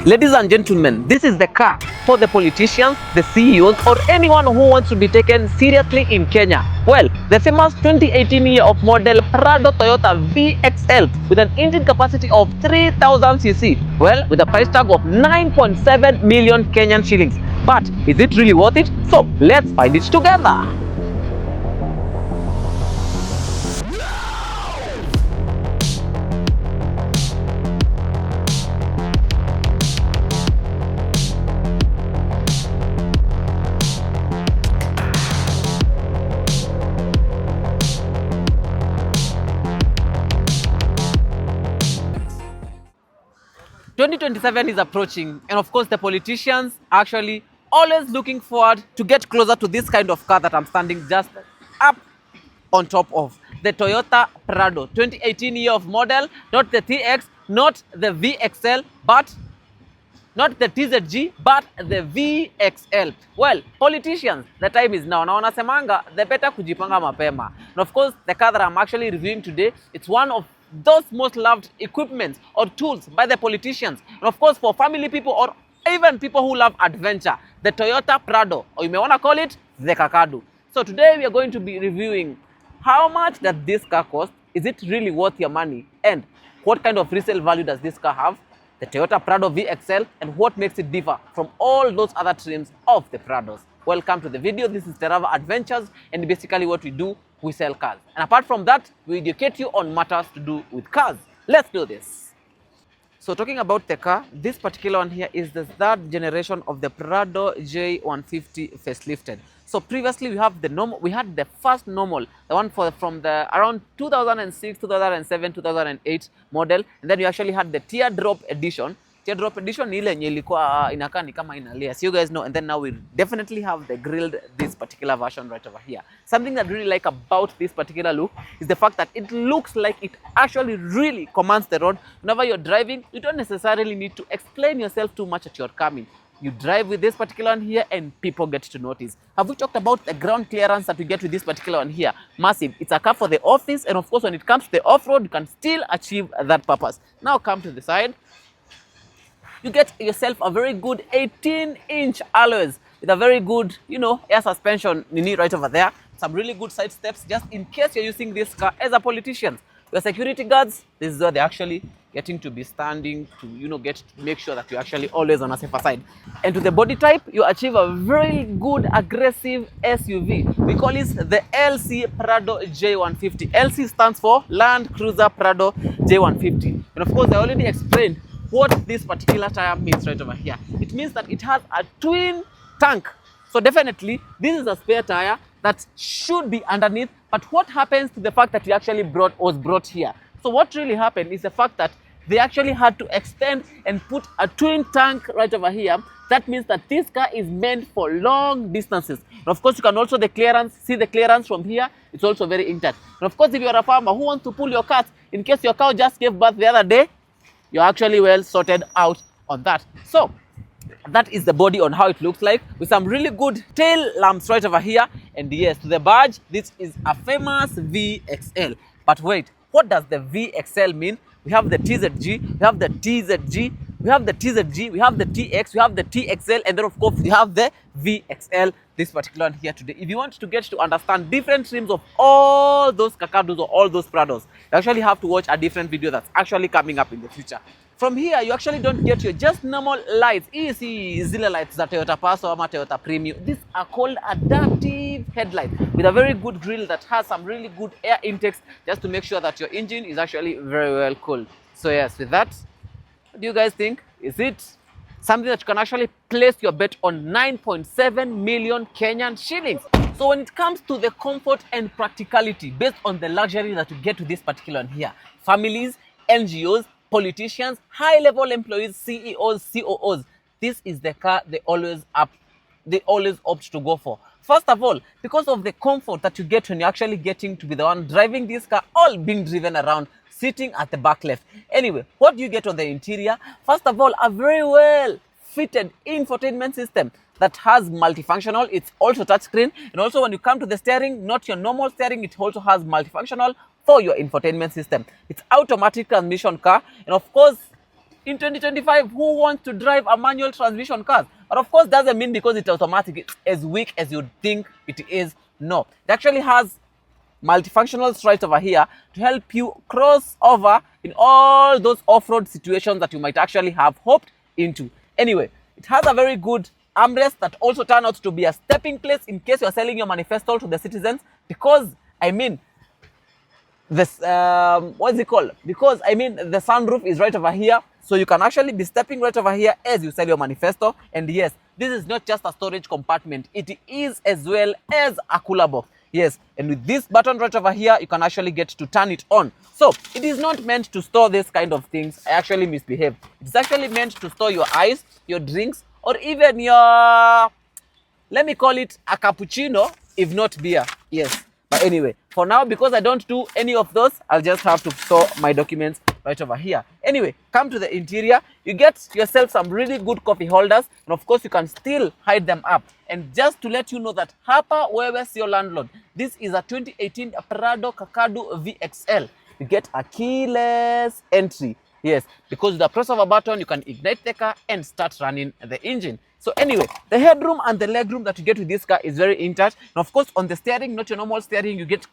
Ladies and gentlemen, this is the car for the politicians, the CEOs, or anyone who wants to be taken seriously in Kenya. Well, the famous 2018 year of model Prado Toyota VXL with an engine capacity of 3000 cc. Well, with a price tag of 9.7 million Kenyan shillings. But is it really worth it? So let's find it together. "2027 is approaching, and of course the politicians are actually always looking forward to get closer to this kind of car that I'm standing just up on top of, the Toyota Prado 2018 year of model, not the TX, not the VXL, but not the TZG, but the VXL. Well, politicians, the time is now. Na wanasemanga, the better kujipanga mapema. And of course, the car that I'm actually reviewing today, it's one of those most loved equipments or tools by the politicians. And of course, for family people or even people who love adventure, the Toyota Prado, or you may want to call it the Kakadu. So today we are going to be reviewing how much does this car cost, is it really worth your money, and what kind of resale value does this car have, the Toyota Prado VXL, and what makes it differ from all those other trims of the Prados. Welcome to the video. This is Terava Adventures, and basically what we do, we sell cars. And apart from that, we educate you on matters to do with cars. Let's do this. So talking about the car, this particular one here is the third generation of the Prado J150 facelifted. So previously we have the normal, we had the first normal, the one from the around 2006, 2007, 2008 model, and then we actually had the teardrop edition. Teardrop edition ile yenye ilikuwa inakaa ni kama inalia. So you guys know, and then now we definitely have the grilled, this particular version right over here. Something that I really like about this particular look is the fact that it looks like it actually really commands the road. Whenever you're driving, you don't necessarily need to explain yourself too much at your coming. You drive with this particular one here and people get to notice. Have we talked about the ground clearance that we get with this particular one here? Massive. It's a car for the office, and of course when it comes to the off-road, you can still achieve that purpose. Now come to the side. You get yourself a very good 18-inch alloys with a very good, air suspension right over there. Some really good side steps just in case you're using this car as a politician. Your security guards, this is where they're actually getting to be standing to, get to make sure that you're actually always on a safer side. And to the body type, you achieve a very good aggressive SUV. We call it the LC Prado J150. LC stands for Land Cruiser Prado J150. And of course, I already explained what this particular tire means right over here. It means that it has a twin tank. So definitely, this is a spare tire that should be underneath. But what happens to the fact that we actually was brought here? So what really happened is the fact that they actually had to extend and put a twin tank right over here. That means that this car is meant for long distances. And of course, you can also see the clearance from here. It's also very intact. And of course, if you're a farmer who wants to pull your cart, in case your cow just gave birth the other day, you're actually well sorted out on that. So that is the body on how it looks like, with some really good tail lamps right over here. And yes, to the badge, this is a famous VXL. But wait, what does the VXL mean? We have the TZG, we have the TZG, we have the TZG, we have the TX, we have the TXL, and then of course we have the VXL, this particular one here today. If you want to get to understand different streams of all those Kakadus or all those Prados, you actually have to watch a different video that's actually coming up in the future. From here, you actually don't get your just normal lights, easy zilla lights, the Toyota Paso or Toyota Premium. These are called adaptive headlights with a very good grille that has some really good air intakes just to make sure that your engine is actually very well cooled. So yes, with that, what do you guys think? Is it something that you can actually place your bet on 9.7 million Kenyan shillings? So when it comes to the comfort and practicality based on the luxury that you get to this particular one here, families, NGOs, politicians, high-level employees, CEOs, COOs, this is the car they always opt to go for. First of all, because of the comfort that you get when you're actually getting to be the one driving this car, all being driven around, sitting at the back left. Anyway, what do you get on the interior? First of all, a very well-fitted infotainment system that has multifunctional. It's also touchscreen, and also when you come to the steering, not your normal steering, it also has multifunctional for your infotainment system. It's automatic transmission car, and of course, in 2025, who wants to drive a manual transmission car? But of course, doesn't mean because it's automatic, it's as weak as you think it is. No, it actually has multifunctionals right over here to help you cross over in all those off-road situations that you might actually have hoped into. Anyway, it has a very good armrest that also turned out to be a stepping place in case you are selling your manifesto to the citizens, because I mean this what's it called, because I mean the sunroof is right over here, so you can actually be stepping right over here as you sell your manifesto. And yes, this is not just a storage compartment, it is as well as a cooler box. Yes, and with this button right over here, you can actually get to turn it on. So it is not meant to store this kind of things. I actually misbehaved. It's actually meant to store your ice, your drinks, or even your, let me call it a cappuccino, if not beer. Yes. But anyway, for now, because I don't do any of those, I'll just have to store my documents right over here. Anyway, come to the interior. You get yourself some really good coffee holders, and of course, you can still hide them up. And just to let you know that hapa wewe sio landlord. This is a 2018 Prado Kakadu VXL. You get a keyless entry. Yes, because with the press of a button, you can ignite the car and start running the engine. So anyway, the headroom and the legroom that you get with this car is very intact. And of course, on the steering, not your normal steering, you get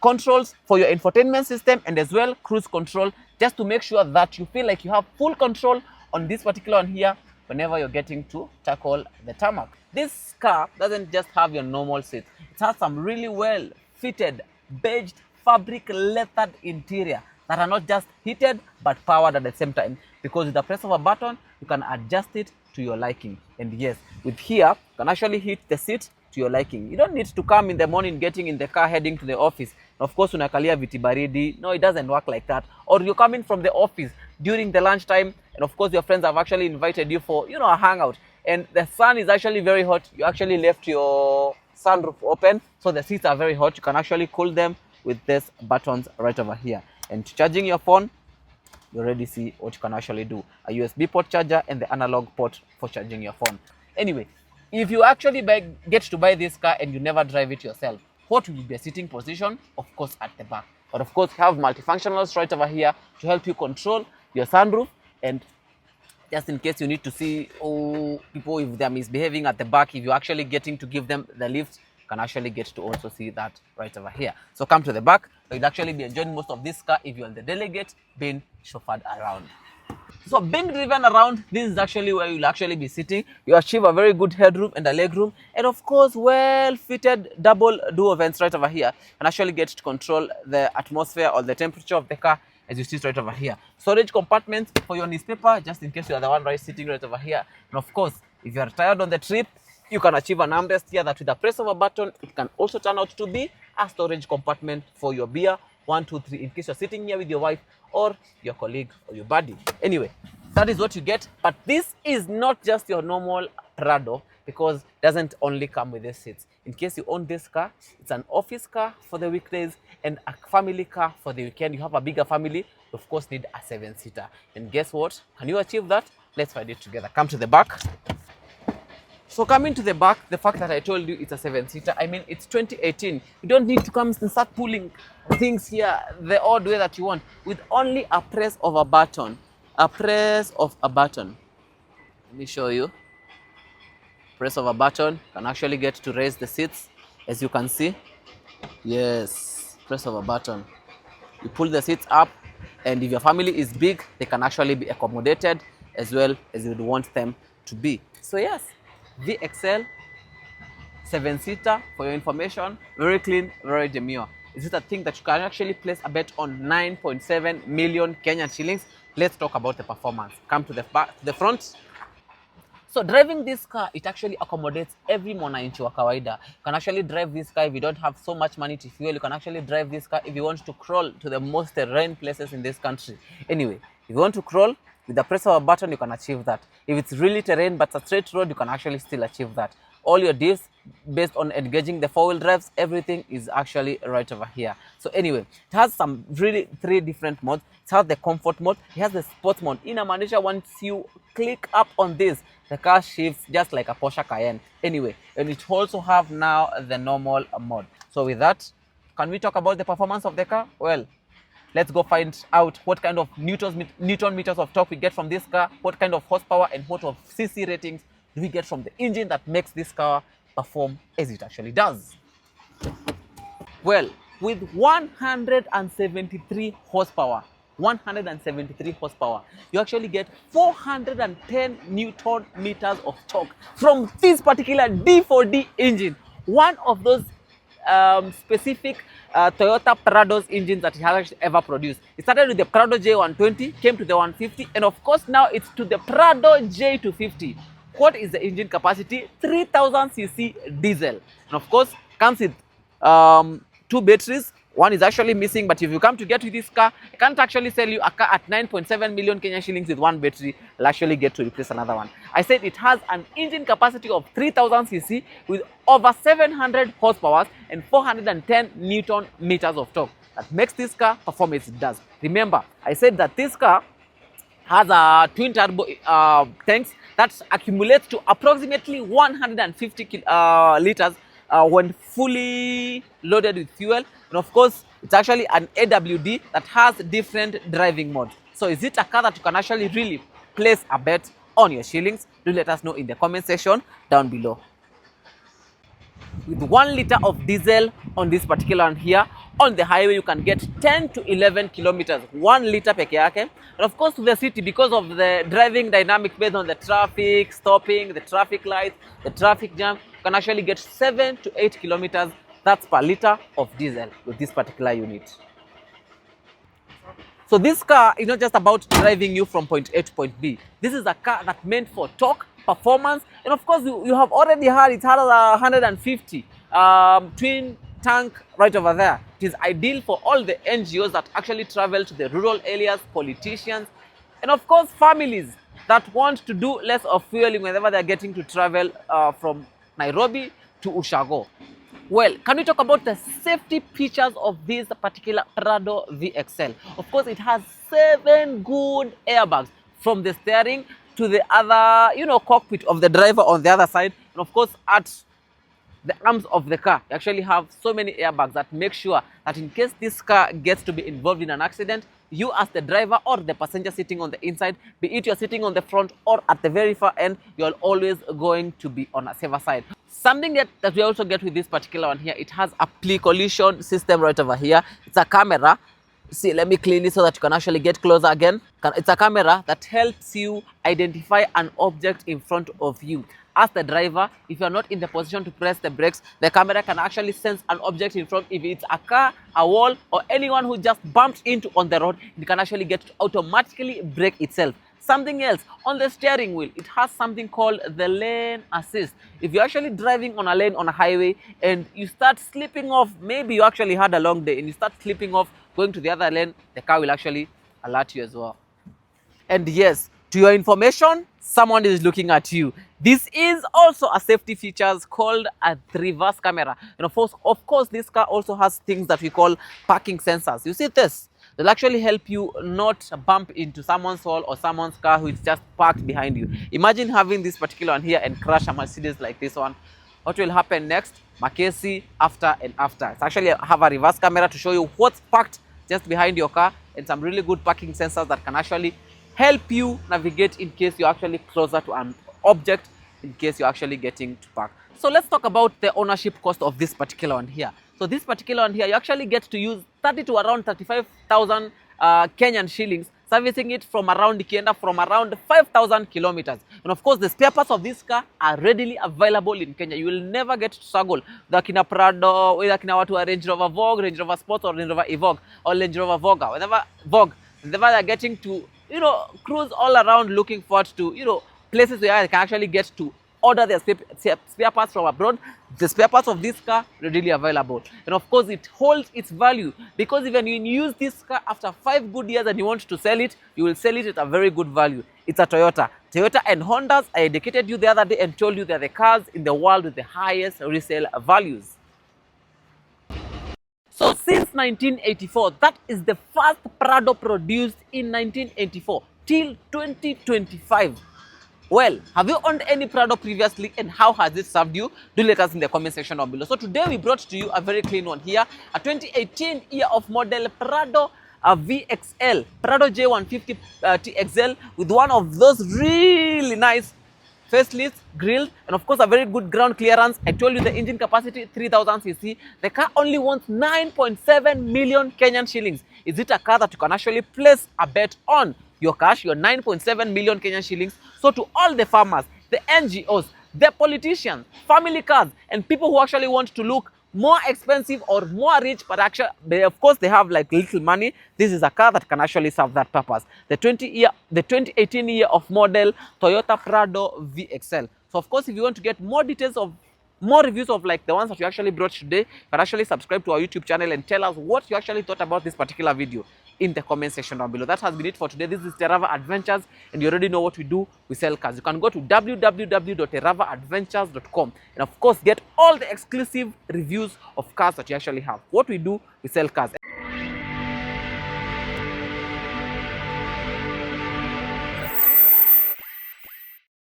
controls for your infotainment system and as well cruise control, just to make sure that you feel like you have full control on this particular one here whenever you're getting to tackle the tarmac. This car doesn't just have your normal seat. It has some really well fitted, beige fabric leathered interior that are not just heated but powered at the same time, because with the press of a button you can adjust it to your liking. And yes, with here you can actually heat the seat to your liking. You don't need to come in the morning getting in the car heading to the office. Of course, unakalia viti baridi. No, it doesn't work like that. Or you're coming from the office during the lunchtime, and of course your friends have actually invited you for, you know, a hangout, and the sun is actually very hot. You actually left your sunroof open, so the seats are very hot. You can actually cool them with these buttons right over here. And charging your phone, you already see what you can actually do. A USB port charger and the analog port for charging your phone. Anyway, if you actually get to buy this car and you never drive it yourself, what will be a sitting position? Of course, at the back. But of course, you have multifunctionals right over here to help you control your sunroof. And just in case you need to see people if they're misbehaving at the back, if you're actually getting to give them the lift, can actually get to also see that right over here. So come to the back. You'll actually be enjoying most of this car if you're the delegate being chauffeured around. So being driven around, this is actually where you'll actually be sitting. You achieve a very good headroom and a legroom, and of course well-fitted double duo vents right over here, and actually get to control the atmosphere or the temperature of the car as you sit right over here. Storage compartments for your newspaper, just in case you are the one right sitting right over here. And of course, if you are tired on the trip, you can achieve an armrest here that with the press of a button, it can also turn out to be a storage compartment for your beer, 1, 2, 3, in case you're sitting here with your wife or your colleague or your buddy. Anyway, that is what you get. But this is not just your normal Prado, because it doesn't only come with these seats. In case you own this car, it's an office car for the weekdays and a family car for the weekend. You have a bigger family, you of course need a 7-seater. And guess what? Can you achieve that? Let's find it together. Come to the back. So coming to the back, the fact that I told you it's a 7-seater, I mean, it's 2018. You don't need to come and start pulling things here the odd way that you want. With only a press of a button. A press of a button. Let me show you. Press of a button can actually get to raise the seats, as you can see. Yes, press of a button. You pull the seats up, and if your family is big, they can actually be accommodated as well as you would want them to be. So yes, VXL 7-seater, for your information, very clean, very demure. Is it a thing that you can actually place a bet on 9.7 million Kenyan shillings? Let's talk about the performance. Come to the back, to the front. So driving this car, it actually accommodates every mwananchi wa kawaida. You can actually drive this car if you don't have so much money to fuel. You can actually drive this car if you want to crawl to the most terrain places in this country. Anyway, if you want to crawl, with the press of a button, you can achieve that. If it's really terrain but a straight road, you can actually still achieve that. All your diffs based on engaging the 4-wheel drives, everything is actually right over here. So anyway, it has some really 3 different modes. It has the comfort mode, it has the sports mode. In a manager, once you click up on this, the car shifts just like a Porsche Cayenne. Anyway, and it also have now the normal mode. So with that, can we talk about the performance of the car? Well, Let's go find out what kind of Newton meters of torque we get from this car, what kind of horsepower and what of CC ratings do we get from the engine that makes this car perform as it actually does. Well, with 173 horsepower, you actually get 410 Newton meters of torque from this particular D4D engine. One of those specific Toyota Prados engines that it has ever produced. It started with the Prado J120, came to the 150, and of course now it's to the Prado J250. What is the engine capacity? 3000 cc diesel. And of course, comes with 2 batteries. One is actually missing, but if you come to get with this car, I can't actually sell you a car at 9.7 million Kenyan shillings with 1 battery. I'll actually get to replace another one. I said it has an engine capacity of 3000 cc with over 700 horsepower and 410 Newton meters of torque. That makes this car perform as it does. Remember, I said that this car has a twin turbo tanks that accumulates to approximately 150 liters when fully loaded with fuel. And of course, it's actually an AWD that has different driving modes. So is it a car that you can actually really place a bet on your shillings? Do let us know in the comment section down below. With 1 liter of diesel on this particular one here, on the highway you can get 10 to 11 kilometers, 1 liter peke yake. And of course to the city, because of the driving dynamic based on the traffic, stopping, the traffic lights, the traffic jam, you can actually get 7 to 8 kilometers, that's per liter of diesel with this particular unit. So this car is not just about driving you from point A to point B. This is a car that's meant for torque, performance, and of course you have already heard it has a 150 twin tank right over there. It is ideal for all the NGOs that actually travel to the rural areas, politicians, and of course families that want to do less of fueling whenever they're getting to travel from Nairobi to Ushago. Well, can we talk about the safety features of this particular Prado VXL? Of course, it has 7 good airbags from the steering to the other, cockpit of the driver on the other side. And of course, at the arms of the car, you actually have so many airbags that make sure that in case this car gets to be involved in an accident, you as the driver or the passenger sitting on the inside, be it you're sitting on the front or at the very far end, you're always going to be on a safer side. Something that we also get with this particular one here, it has a pre-collision system right over here. It's a camera. See, let me clean it so that you can actually get closer again. It's a camera that helps you identify an object in front of you. As the driver, if you're not in the position to press the brakes, the camera can actually sense an object in front. If it's a car, a wall, or anyone who just bumped into on the road, it can actually get to automatically brake itself. Something else, on the steering wheel, it has something called the lane assist. If you're actually driving on a lane on a highway and you start slipping off, maybe you actually had a long day and you start slipping off, going to the other lane, the car will actually alert you as well. And yes, to your information, someone is looking at you. This is also a safety feature called a reverse camera. And of course, this car also has things that we call parking sensors. You see this? They'll actually help you not bump into someone's wall or someone's car who is just parked behind you. Imagine having this particular one here and crash a Mercedes like this one. What will happen next? Makesi after and after. It's actually have a reverse camera to show you what's parked just behind your car and some really good parking sensors that can actually help you navigate in case you're actually closer to an object, in case you're actually getting to park. So let's talk about the ownership cost of this particular one here. So this particular one here, you actually get to use 30 to around 35,000 Kenyan shillings, servicing it from around 5,000 kilometers. And of course, the spare parts of this car are readily available in Kenya. You will never get to struggle. The Kina Prado, whether Kina Watu Range Rover Vogue, Range Rover Sport, or Range Rover Evoque, or Range Rover Voga, whenever they're getting to, cruise all around looking forward to, places where they can actually get to order their spare parts from abroad. The spare parts of this car readily available. And of course, it holds its value because even when you use this car after 5 good years and you want to sell it, you will sell it at a very good value. It's a Toyota. Toyota and Hondas, I educated you the other day and told you they're the cars in the world with the highest resale values. So since 1984, that is the first Prado produced in 1984 till 2025. Well, have you owned any Prado previously and how has it served you? Do let us in the comment section down below. So today we brought to you a very clean one here, a 2018 year of model Prado a VXL Prado J150 TXL with one of those really nice facelifts, grilled, and of course a very good ground clearance. I told you the engine capacity 3000 cc. The car only wants 9.7 million Kenyan shillings. Is it a car that you can actually place a bet on your cash, your 9.7 million Kenyan shillings? So to all the farmers, the NGOs, the politicians, family cars, and people who actually want to look more expensive or more rich, but actually, of course, they have like little money, this is a car that can actually serve that purpose. The 2018 year of model Toyota Prado VXL. So of course, if you want to get more details of more reviews of like the ones that you actually brought today, you can actually subscribe to our YouTube channel and tell us what you actually thought about this particular video in the comment section down below. That has been it for today. This is Terava Adventures, and you already know what we do. We sell cars. You can go to www.teravaadventures.com and of course get all the exclusive reviews of cars that you actually have. What we do, we sell cars.